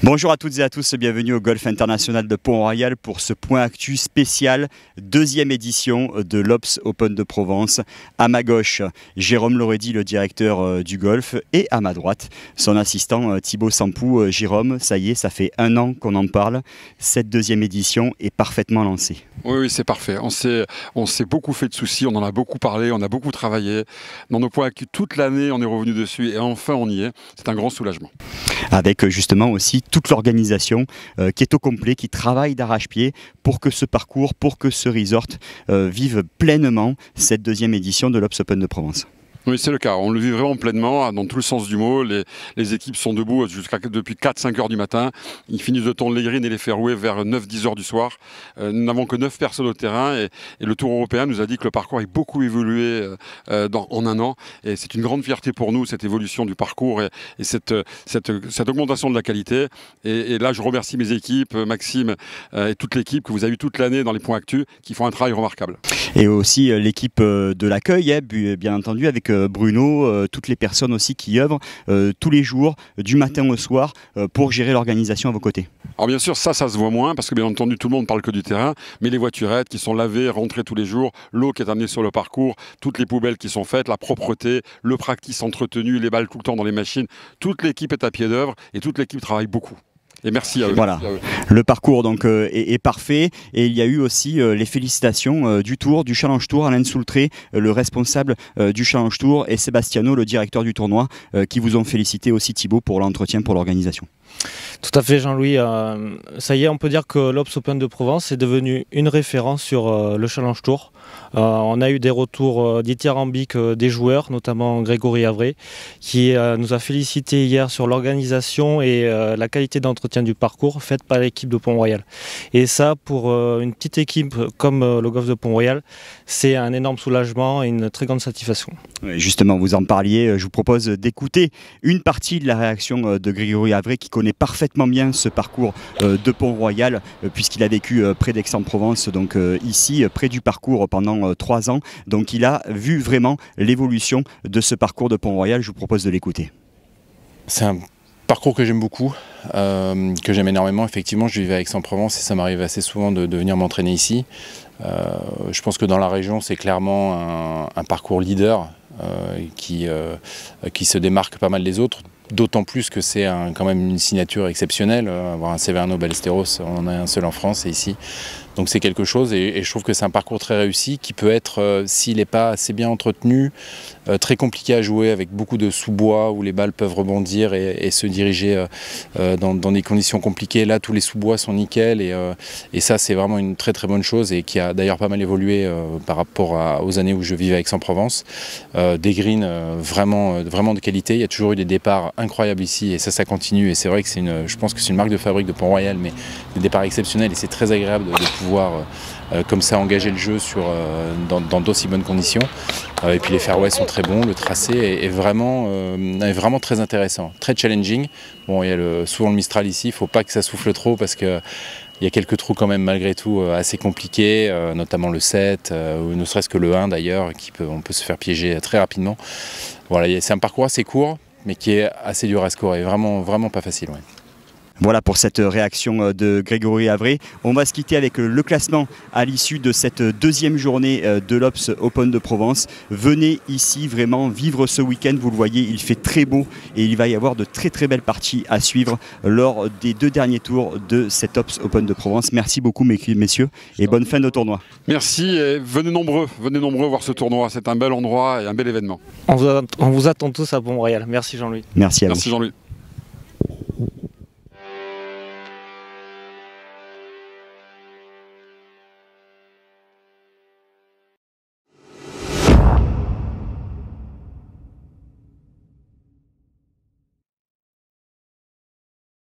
Bonjour à toutes et à tous, bienvenue au Golf International de Pont-Royal pour ce point actu spécial, deuxième édition de l'Obs Open de Provence. À ma gauche, Jérôme Lorédy, le directeur du golf, et à ma droite, son assistant Thibaut Sampou. Jérôme, ça y est, ça fait un an qu'on en parle, cette deuxième édition est parfaitement lancée. Oui, c'est parfait. On s'est beaucoup fait de soucis, on en a beaucoup parlé, on a beaucoup travaillé. Dans nos points actu toute l'année, on est revenu dessus et enfin on y est. C'est un grand soulagement. Avec justement aussi toute l'organisation qui est au complet, qui travaille d'arrache-pied pour que ce parcours, pour que ce resort vive pleinement cette deuxième édition de l'Obs Open de Provence. Oui, c'est le cas. On le vit vraiment pleinement, dans tout le sens du mot. Les équipes sont debout depuis 4-5 heures du matin. Ils finissent de tourner les greens et les fairways vers 9-10 heures du soir. Nous n'avons que 9 personnes au terrain et le Tour européen nous a dit que le parcours a beaucoup évolué en un an. Et c'est une grande fierté pour nous, cette évolution du parcours et cette augmentation de la qualité. Et là, je remercie mes équipes, Maxime et toute l'équipe que vous avez vu toute l'année dans les points actus, qui font un travail remarquable. Et aussi l'équipe de l'accueil, bien entendu, avec Bruno, toutes les personnes aussi qui œuvrent tous les jours, du matin au soir, pour gérer l'organisation à vos côtés. Alors bien sûr, ça se voit moins, parce que bien entendu, tout le monde parle que du terrain, mais les voiturettes qui sont lavées, rentrées tous les jours, l'eau qui est amenée sur le parcours, toutes les poubelles qui sont faites, la propreté, le practice entretenu, les balles tout le temps dans les machines, toute l'équipe est à pied d'œuvre et toute l'équipe travaille beaucoup. Et merci à eux. Voilà, le parcours donc est parfait et il y a eu aussi les félicitations du Tour, du Challenge Tour, Alain Soultré, le responsable du Challenge Tour, et Sébastiano, le directeur du tournoi, qui vous ont félicité aussi, Thibaut, pour l'entretien, pour l'organisation. Tout à fait, Jean-Louis. Ça y est, on peut dire que l'Obs Open de Provence est devenu une référence sur le Challenge Tour. On a eu des retours dithyrambiques des joueurs, notamment Grégory Avray, qui nous a félicité hier sur l'organisation et la qualité d'entretien du parcours faite par l'équipe de Pont-Royal. Et ça, pour une petite équipe comme le golf de Pont-Royal, c'est un énorme soulagement et une très grande satisfaction. Justement, vous en parliez, je vous propose d'écouter une partie de la réaction de Grégory Avray, qui connaît parfaitement bien ce parcours de Pont-Royal, puisqu'il a vécu près d'Aix-en-Provence, donc ici, près du parcours pendant 3 ans. Donc il a vu vraiment l'évolution de ce parcours de Pont-Royal. Je vous propose de l'écouter. C'est un parcours que j'aime beaucoup, que j'aime énormément. Effectivement, je vivais à Aix-en-Provence et ça m'arrive assez souvent de venir m'entraîner ici. Je pense que dans la région, c'est clairement un parcours leader qui se démarque pas mal des autres. D'autant plus que c'est quand même une signature exceptionnelle. Avoir un Severino Ballesteros, on en a un seul en France, et ici. Donc c'est quelque chose, et je trouve que c'est un parcours très réussi qui peut être, s'il n'est pas assez bien entretenu, très compliqué à jouer, avec beaucoup de sous-bois où les balles peuvent rebondir et se diriger dans des conditions compliquées. Là, tous les sous-bois sont nickel, et ça, c'est vraiment une très très bonne chose, et qui a d'ailleurs pas mal évolué par rapport aux années où je vivais à Aix-en-Provence. Des greens vraiment de qualité. Il y a toujours eu des départs incroyables ici, et ça continue, et c'est vrai que je pense que c'est une marque de fabrique de Pont-Royal, mais des départs exceptionnels, et c'est très agréable de pouvoir comme ça engager le jeu dans d'aussi bonnes conditions. Et puis les fairways sont très bons, le tracé est vraiment très intéressant, très challenging. Bon, il y a souvent le Mistral ici, il ne faut pas que ça souffle trop, parce que il y a quelques trous quand même malgré tout assez compliqués, notamment le 7, ou ne serait-ce que le 1 d'ailleurs, on peut se faire piéger très rapidement. Voilà, c'est un parcours assez court, mais qui est assez dur à scorer, vraiment pas facile. Ouais. Voilà pour cette réaction de Grégory Avray. On va se quitter avec le classement à l'issue de cette deuxième journée de l'Obs Open de Provence. Venez ici vraiment vivre ce week-end. Vous le voyez, il fait très beau et il va y avoir de très très belles parties à suivre lors des 2 derniers tours de cet Obs Open de Provence. Merci beaucoup messieurs et bonne fin de tournoi. Merci et venez nombreux voir ce tournoi. C'est un bel endroit et un bel événement. On vous attend tous à Pont-Royal. Merci Jean-Louis. Merci à vous. Merci Jean-Louis.